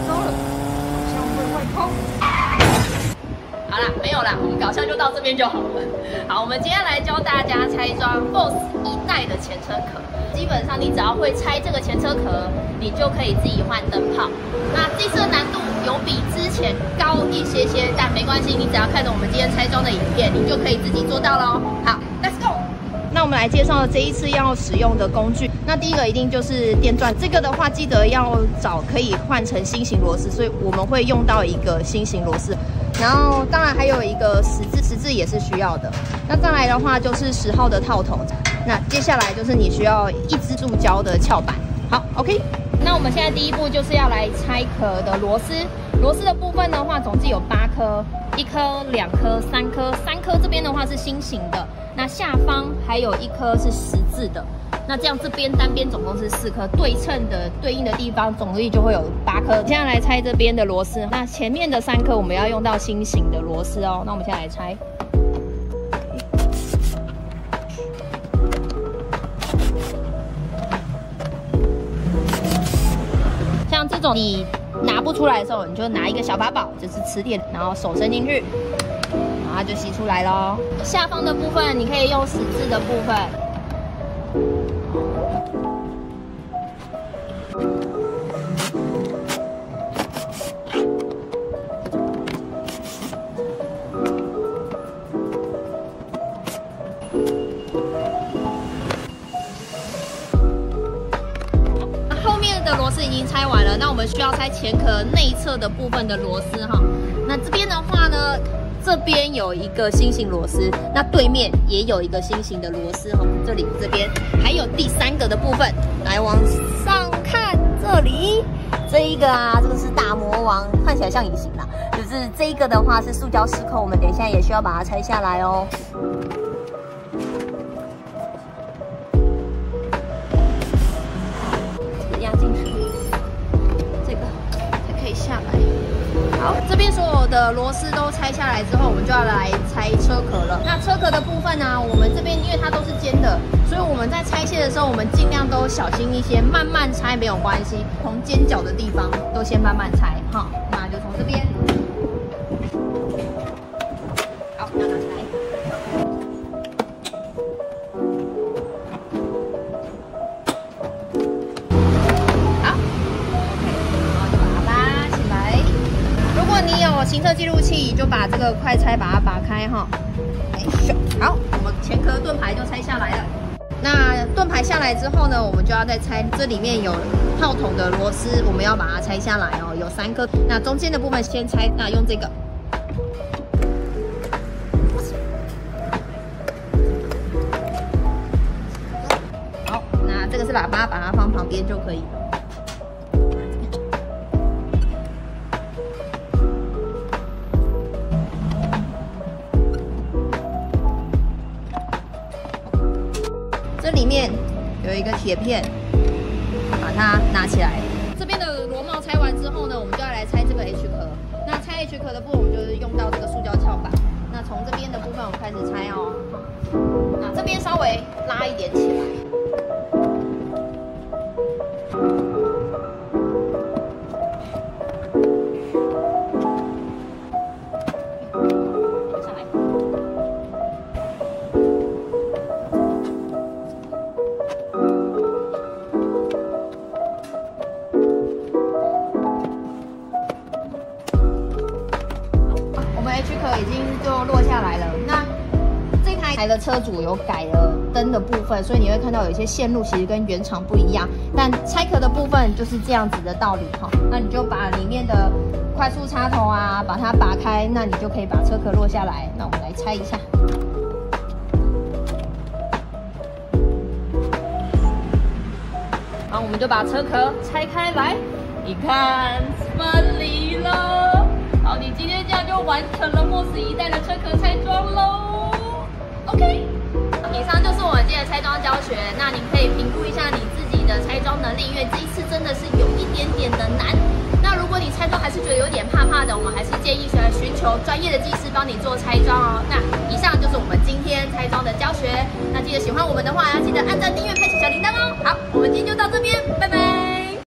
糟了，好像会外抛。好啦，没有啦，我们搞笑就到这边就好了。好，我们接下来教大家拆装 BOSS 一代的前车壳。基本上你只要会拆这个前车壳，你就可以自己换灯泡。那这次的难度有比之前高一些，但没关系，你只要看着我们今天拆装的影片，你就可以自己做到咯。好 ，Let's go。那我们来介绍这一次要使用的工具。那第一个一定就是电钻，这个的话记得要找可以换成新型螺丝，所以我们会用到一个新型螺丝。然后当然还有一个十字也是需要的。那再来的话就是10号的套筒。那接下来就是你需要一支塑胶的翘板。好 ，OK。那我们现在第一步就是要来拆壳的螺丝。螺丝的部分的话，总计有8颗，1颗、2颗、3颗，3颗这边的话是新型的。那下方还有1颗是10字的。那这样这边单边总共是4颗，对称的对应的地方总计就会有8颗。现在来拆这边的螺丝，那前面的3颗我们要用到新型的螺丝哦。那我们现在来拆。像这种你拿不出来的时候，你就拿一个小把宝，就是磁铁，然后手伸进去，然后它就吸出来咯。下方的部分你可以用10字的部分。后面的螺丝已经拆完了，那我们需要拆前壳内侧的部分的螺丝哈。那这边的话呢，这边有一个新型螺丝，那对面也有一个新型的螺丝哈。这里这边还有第3个的部分，来往上看，这里这一个啊，这个是大魔王，看起来像隐形啦。就是这一个的话是塑胶失扣，我们等一下也需要把它拆下来哦。压进去，这个才可以下来。好，这边所有的螺丝都拆下来之后，我们就要来拆车壳了。那车壳的部分呢，我们这边因为它都是尖的，所以我们在拆卸的时候，我们尽量都小心一些，慢慢拆没有关系。从尖角的地方都先慢慢拆，哈，那就从这边。好，要拿起来。行车记录器就把这个快拆把它拔开哈。好，我们前壳盾牌就拆下来了。那盾牌下来之后呢，我们就要再拆这里面有套筒的螺丝，我们要把它拆下来哦，有3颗。那中间的部分先拆，那用这个。好，那这个是喇叭，把它放旁边就可以了。这里面有一个铁片，把它拿起来。这边的螺帽拆完之后呢，我们就要来拆这个 H 壳。那拆 H 壳的部分，我们就是用到这个塑胶翘板。那从这边的部分，我们开始拆哦。那这边稍微拉一点起来。H 壳已经就落下来了。那这台的车主有改了灯的部分，所以你会看到有一些线路其实跟原厂不一样。但拆壳的部分就是这样子的道理哈。那你就把里面的快速插头啊，把它拔开，那你就可以把车壳落下来。那我们来拆一下。然后我们就把车壳拆开来，你看分离了。好，你今天这样就完成了BOSS一代的车壳拆装喽。OK， 以上就是我们今天的拆装教学。那你可以评估一下你自己的拆装能力，因为这一次真的是有一点点的难。那如果你拆装还是觉得有点怕怕的，我们还是建议寻求专业的技师帮你做拆装哦。那以上就是我们今天拆装的教学。那记得喜欢我们的话，要记得按赞、订阅、开启小铃铛哦。好，我们今天就到这边，拜拜。